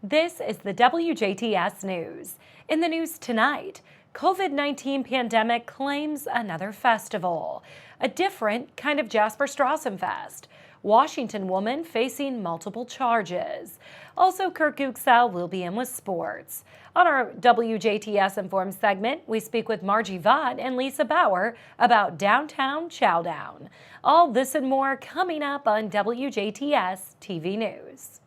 This is the WJTS News. In the news tonight, COVID-19 pandemic claims another festival. A different kind of Jasper Strassenfest. Washington woman facing multiple charges. Also, Kurt Guxel will be in with sports. On our WJTS Informed segment, we speak with Margie Vaught and Lisa Bauer about Downtown Chowdown. All this and more coming up on WJTS TV News.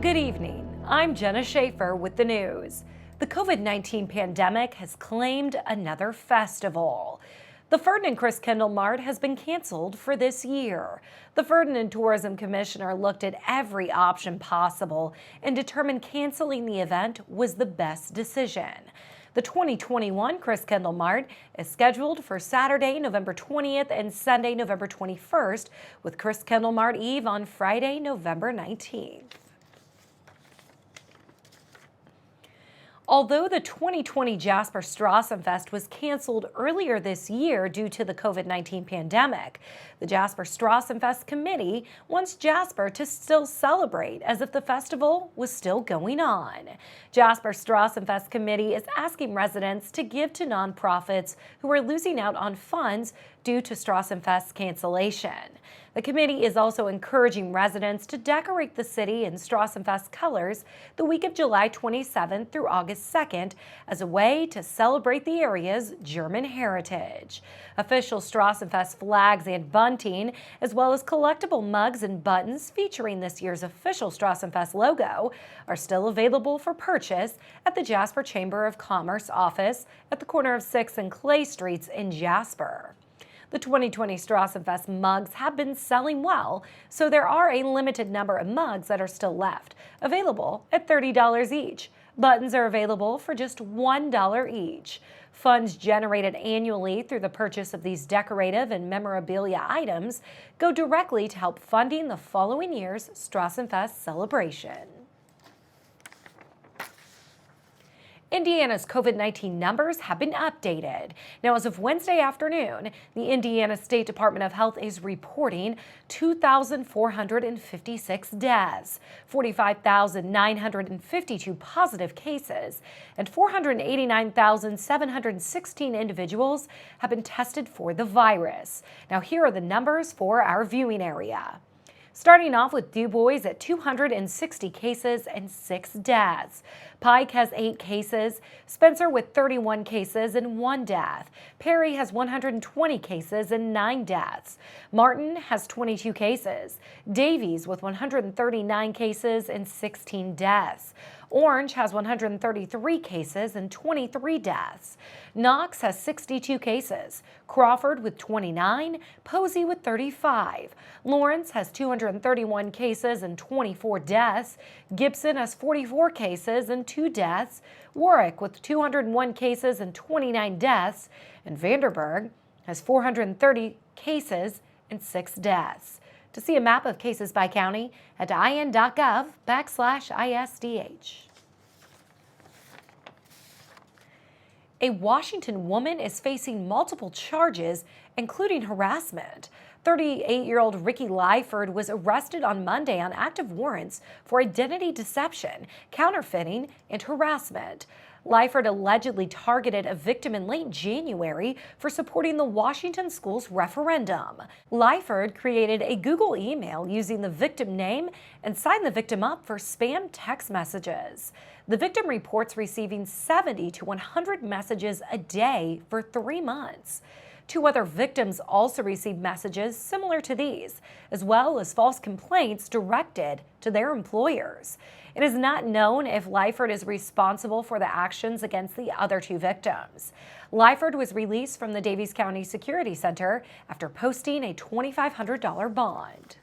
Good evening. I'm Jenna Schaffer with the news. The COVID-19 pandemic has claimed another festival. The Ferdinand Christkindl Mart has been canceled for this year. The Ferdinand Tourism Commissioner looked at every option possible and determined canceling the event was the best decision. The 2021 Christkindl Mart is scheduled for Saturday, November 20th and Sunday, November 21st, with Christkindl Mart Eve on Friday, November 19th. Although the 2020 Jasper Strassenfest was canceled earlier this year due to the COVID-19 pandemic, the Jasper Strassenfest Committee wants Jasper to still celebrate as if the festival was still going on. Jasper Strassenfest Committee is asking residents to give to nonprofits who are losing out on funds due to Strassenfest's cancellation. The committee is also encouraging residents to decorate the city in Strassenfest colors the week of July 27th through August 2nd as a way to celebrate the area's German heritage. Official Strassenfest flags and bunting, as well as collectible mugs and buttons featuring this year's official Strassenfest logo, are still available for purchase at the Jasper Chamber of Commerce office at the corner of 6th and Clay Streets in Jasper. The 2020 Strassenfest mugs have been selling well, so there are a limited number of mugs that are still left, available at $30 each. Buttons are available for just $1 each. Funds generated annually through the purchase of these decorative and memorabilia items go directly to help funding the following year's Strassenfest celebration. Indiana's COVID-19 numbers have been updated. Now, as of Wednesday afternoon, the Indiana State Department of Health is reporting 2,456 deaths, 45,952 positive cases, and 489,716 individuals have been tested for the virus. Now, here are the numbers for our viewing area. Starting off with Du Bois at 260 cases and 6 deaths. Pike has 8 cases, Spencer with 31 cases and 1 death. Perry has 120 cases and 9 deaths. Martin has 22 cases. Davies with 139 cases and 16 deaths. Orange has 133 cases and 23 deaths. Knox has 62 cases. Crawford with 29, Posey with 35. Lawrence has 231 cases and 24 deaths. Gibson has 44 cases and 2 deaths. Warwick with 201 cases and 29 deaths. And Vanderburgh has 430 cases and 6 deaths. To see a map of cases by county, head to in.gov/ISDH. A Washington woman is facing multiple charges, including harassment. 38-year-old Ricky Lyford was arrested on Monday on active warrants for identity deception, counterfeiting, and harassment. Lyford allegedly targeted a victim in late January for supporting the Washington schools referendum. Lyford created a Google email using the victim name and signed the victim up for spam text messages. The victim reports receiving 70 to 100 messages a day for 3 months. 2 other victims also received messages similar to these, as well as false complaints directed to their employers. It is not known if Lyford is responsible for the actions against the other 2 victims. Lyford was released from the Daviess County Security Center after posting a $2,500 bond.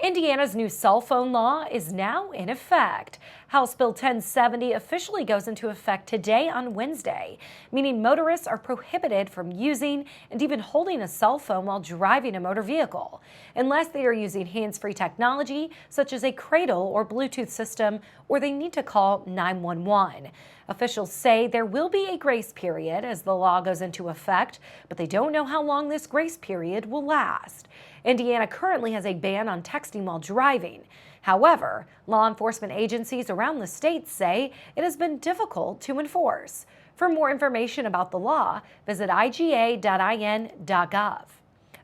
Indiana's new cell phone law is now in effect. House Bill 1070 officially goes into effect today on Wednesday, meaning motorists are prohibited from using and even holding a cell phone while driving a motor vehicle, unless they are using hands-free technology such as a cradle or Bluetooth system, or they need to call 911. Officials say there will be a grace period as the law goes into effect, but they don't know how long this grace period will last. Indiana currently has a ban on texting while driving. However, law enforcement agencies around the state say it has been difficult to enforce. For more information about the law, visit iga.in.gov.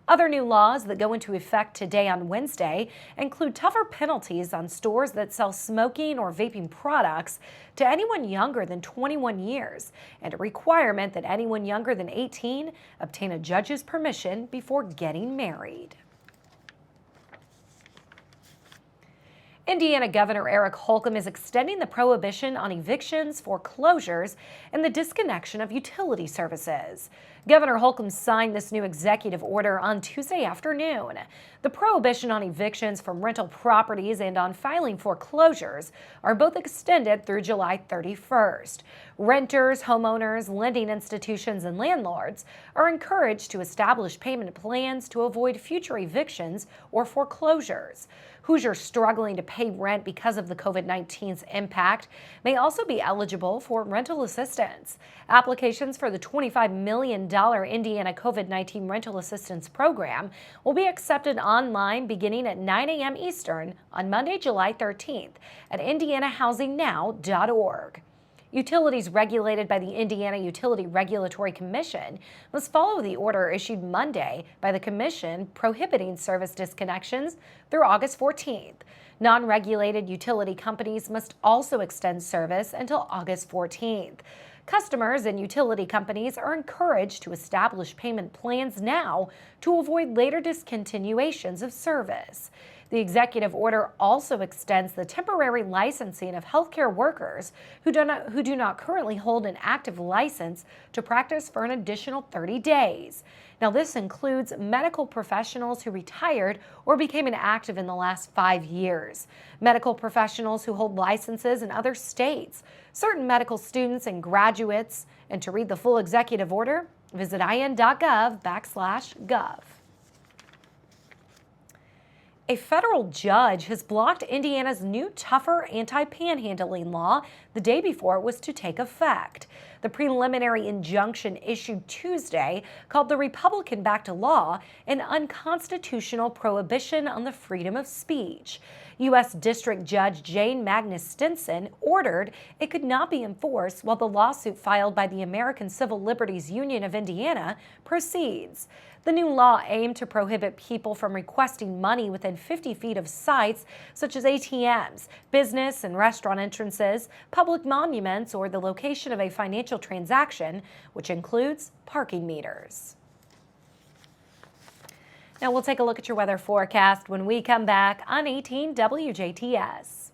Other new laws that go into effect today on Wednesday include tougher penalties on stores that sell smoking or vaping products to anyone younger than 21 years, and a requirement that anyone younger than 18 obtain a judge's permission before getting married. Indiana Governor Eric Holcomb is extending the prohibition on evictions, foreclosures, and the disconnection of utility services. Governor Holcomb signed this new executive order on Tuesday afternoon. The prohibition on evictions from rental properties and on filing foreclosures are both extended through July 31st. Renters, homeowners, lending institutions, and landlords are encouraged to establish payment plans to avoid future evictions or foreclosures. Hoosiers struggling to pay rent because of the COVID-19's impact may also be eligible for rental assistance. Applications for the $25 million Indiana COVID-19 Rental Assistance Program will be accepted online beginning at 9 a.m. Eastern on Monday, July 13th at indianahousingnow.org. Utilities regulated by the Indiana Utility Regulatory Commission must follow the order issued Monday by the Commission prohibiting service disconnections through August 14th. Non-regulated utility companies must also extend service until August 14th. Customers and utility companies are encouraged to establish payment plans now to avoid later discontinuations of service. The executive order also extends the temporary licensing of healthcare workers who do not currently hold an active license to practice for an additional 30 days. Now, this includes medical professionals who retired or became inactive in the last 5 years, medical professionals who hold licenses in other states, certain medical students and graduates. And to read the full executive order, visit in.gov/gov. A federal judge has blocked Indiana's new tougher anti-panhandling law the day before it was to take effect. The preliminary injunction issued Tuesday called the Republican-backed law an unconstitutional prohibition on the freedom of speech. U.S. District Judge Jane Magnus Stinson ordered it could not be enforced while the lawsuit filed by the American Civil Liberties Union of Indiana proceeds. The new law aimed to prohibit people from requesting money within 50 feet of sites such as ATMs, business and restaurant entrances, public monuments, or the location of a financial transaction, which includes parking meters. Now we'll take a look at your weather forecast when we come back on 18 WJTS.